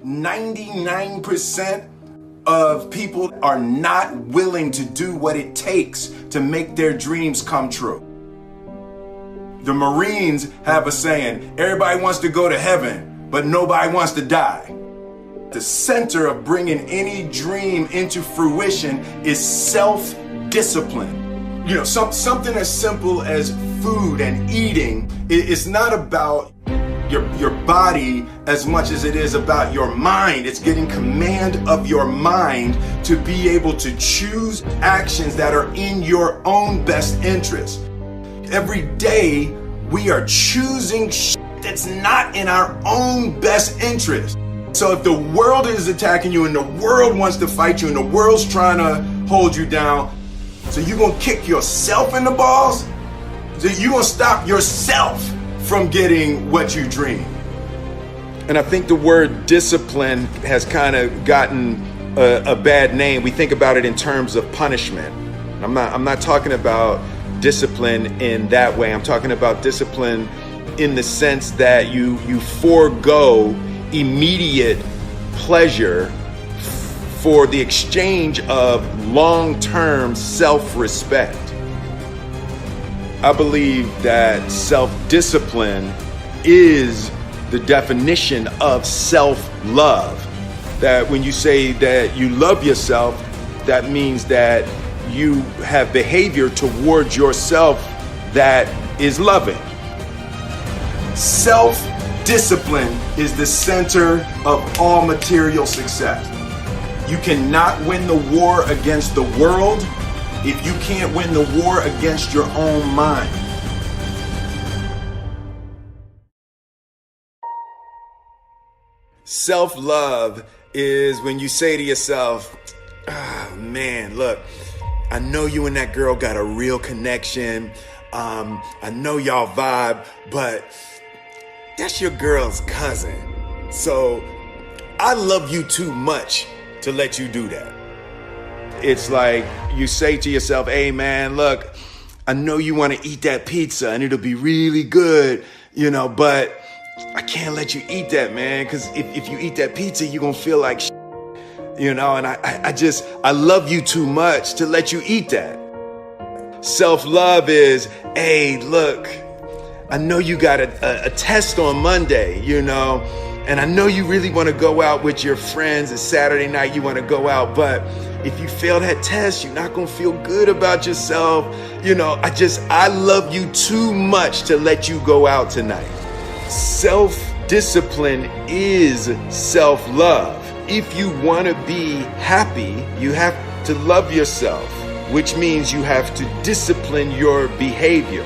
99% of people are not willing to do what it takes to make their dreams come true. The Marines have a saying, everybody wants to go to heaven, but nobody wants to die. The center of bringing any dream into fruition is self-discipline. You know, something as simple as food and eating. It's not about your body as much as it is about your mind. It's getting command of your mind to be able to choose actions that are in your own best interest. Every day we are choosing that's not in our own best interest. So if the world is attacking you and the world wants to fight you and the world's trying to hold you down, so you're gonna kick yourself in the balls? So you're gonna stop yourself from getting what you dream. And I think the word discipline has kind of gotten a bad name. We think about it in terms of punishment. I'm not talking about discipline in that way. I'm talking about discipline in the sense that you forego immediate pleasure for the exchange of long-term self-respect. I believe that self-discipline is the definition of self-love. That when you say that you love yourself, that means that you have behavior towards yourself that is loving. Self-discipline is the center of all material success. You cannot win the war against the world if you can't win the war against your own mind. Self-love is when you say to yourself, oh man, look, I know you and that girl got a real connection. I know y'all vibe, but that's your girl's cousin. So I love you too much to let you do that. It's like you say to yourself, hey man, look, I know you want to eat that pizza and it'll be really good, you know, but I can't let you eat that, man, because if you eat that pizza, you're going to feel like shit, you know, and I love you too much to let you eat that. Self-love is, hey, look, I know you got a test on Monday, you know, and I know you really want to go out with your friends. It's Saturday night, you want to go out, but if you fail that test, you're not going to feel good about yourself. You know, I love you too much to let you go out tonight. Self-discipline is self-love. If you want to be happy, you have to love yourself, which means you have to discipline your behavior.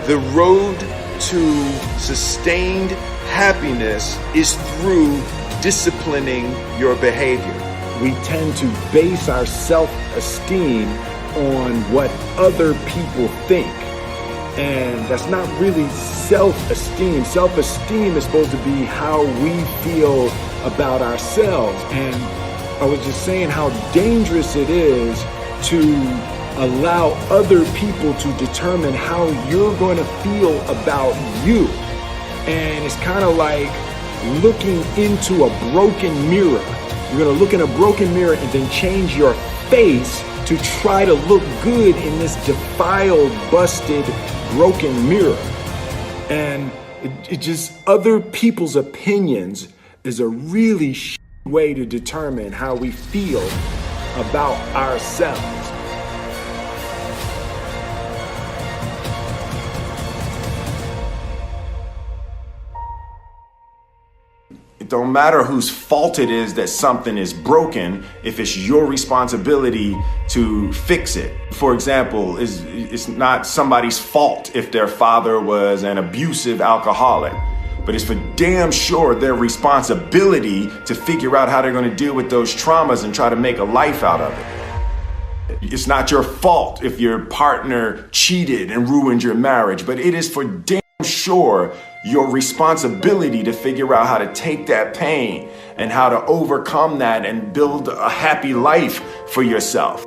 The road to sustained happiness is through disciplining your behavior. We tend to base our self-esteem on what other people think. And that's not really self-esteem. Self-esteem is supposed to be how we feel about ourselves. And I was just saying how dangerous it is to allow other people to determine how you're going to feel about you. And it's kind of like looking into a broken mirror. You're going to look in a broken mirror and then change your face to try to look good in this defiled, busted, broken mirror. And it just, other people's opinions is a really way to determine how we feel about ourselves. It don't matter whose fault it is that something is broken if it's your responsibility to fix it. For example, it's not somebody's fault if their father was an abusive alcoholic, but it's for damn sure their responsibility to figure out how they're going to deal with those traumas and try to make a life out of it. It's not your fault if your partner cheated and ruined your marriage, but it is for damn sure your responsibility to figure out how to take that pain and how to overcome that and build a happy life for yourself.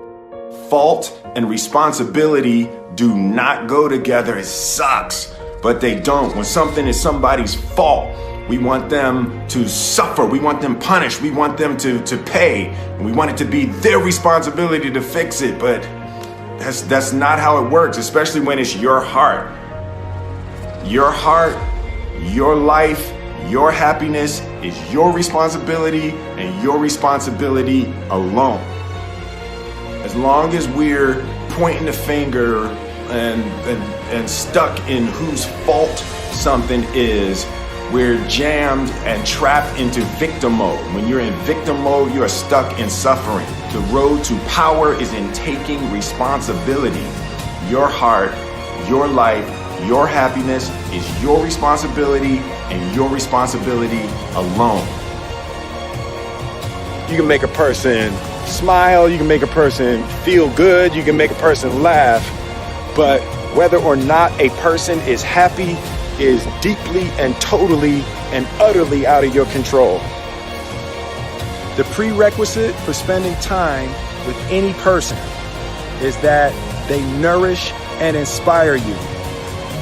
Fault and responsibility do not go together. It sucks, but they don't. When something is somebody's fault, We want them to suffer. We want them punished. We want them to pay. And we want it to be their responsibility to fix it. But that's not how it works, especially when it's your heart. Your heart, your life, your happiness is your responsibility and your responsibility alone. As long as we're pointing the finger and stuck in whose fault something is, we're jammed and trapped into victim mode. When you're in victim mode, you are stuck in suffering. The road to power is in taking responsibility. Your heart, your life, your happiness is your responsibility and your responsibility alone. You can make a person smile, you can make a person feel good, you can make a person laugh, but whether or not a person is happy is deeply and totally and utterly out of your control. The prerequisite for spending time with any person is that they nourish and inspire you.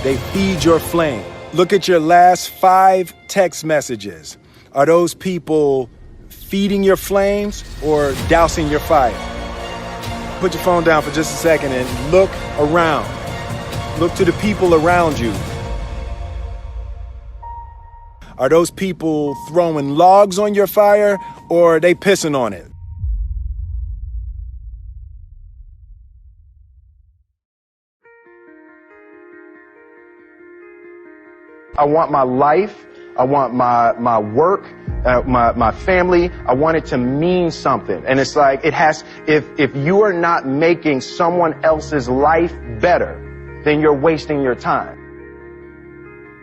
They feed your flame. Look at your last 5 text messages. Are those people feeding your flames or dousing your fire? Put your phone down for just a second and look around. Look to the people around you. Are those people throwing logs on your fire or are they pissing on it? I want my life, I want my work, my family, I want it to mean something. And it's like, if you are not making someone else's life better, then you're wasting your time.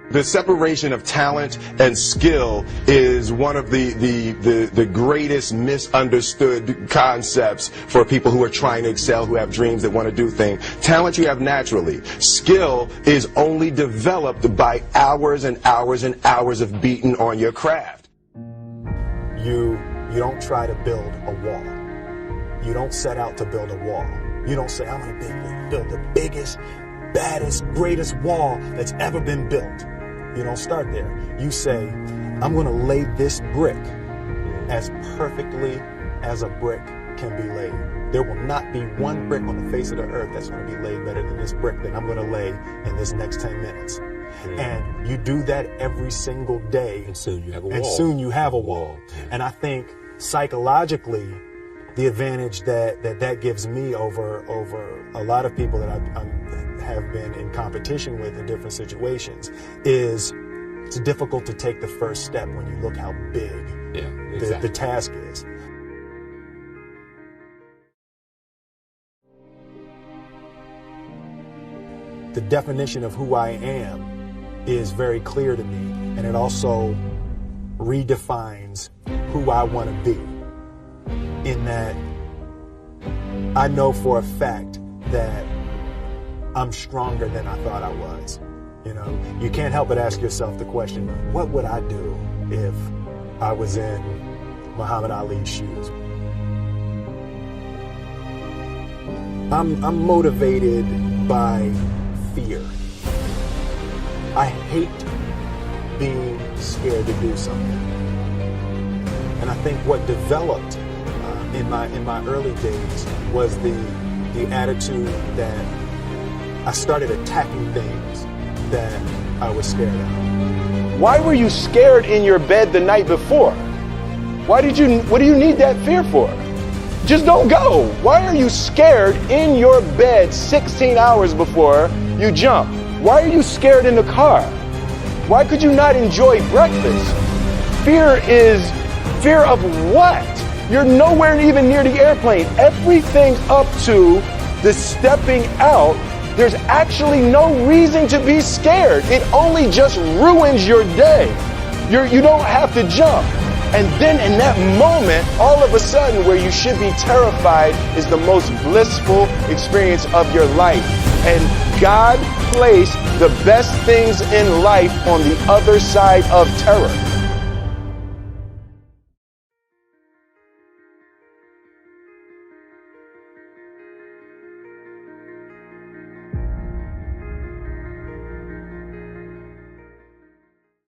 The separation of talent and skill is one of the greatest misunderstood concepts for people who are trying to excel, who have dreams, that want to do things. Talent you have naturally. Skill is only developed by hours and hours and hours of beating on your craft. You don't try to build a wall. You don't set out to build a wall. You don't say, I'm going to build the biggest, baddest, greatest wall that's ever been built. You don't start there. You say, I'm going to lay this brick as perfectly as a brick can be laid. There will not be one brick on the face of the earth that's going to be laid better than this brick that I'm going to lay in this next 10 minutes. And you do that every single day. And soon you have a wall. And soon you have a wall. And I think psychologically, the advantage that gives me over a lot of people that I have been in competition with in different situations is it's difficult to take the first step when you look how big the task is. The definition of who I am is very clear to me, and it also redefines who I want to be, in that I know for a fact that I'm stronger than I thought I was. You know, you can't help but ask yourself the question, what would I do if I was in Muhammad Ali's shoes? I'm motivated by fear. I hate being scared to do something. And I think what developed in my early days was the attitude that I started attacking things that I was scared of. Why were you scared in your bed the night before? What do you need that fear for? Just don't go. Why are you scared in your bed 16 hours before you jump? Why are you scared in the car? Why could you not enjoy breakfast? Fear of what? You're nowhere even near the airplane. Everything up to the stepping out, there's actually no reason to be scared. It only just ruins your day. You don't have to jump. And then in that moment, all of a sudden, where you should be terrified is the most blissful experience of your life. And God placed the best things in life on the other side of terror.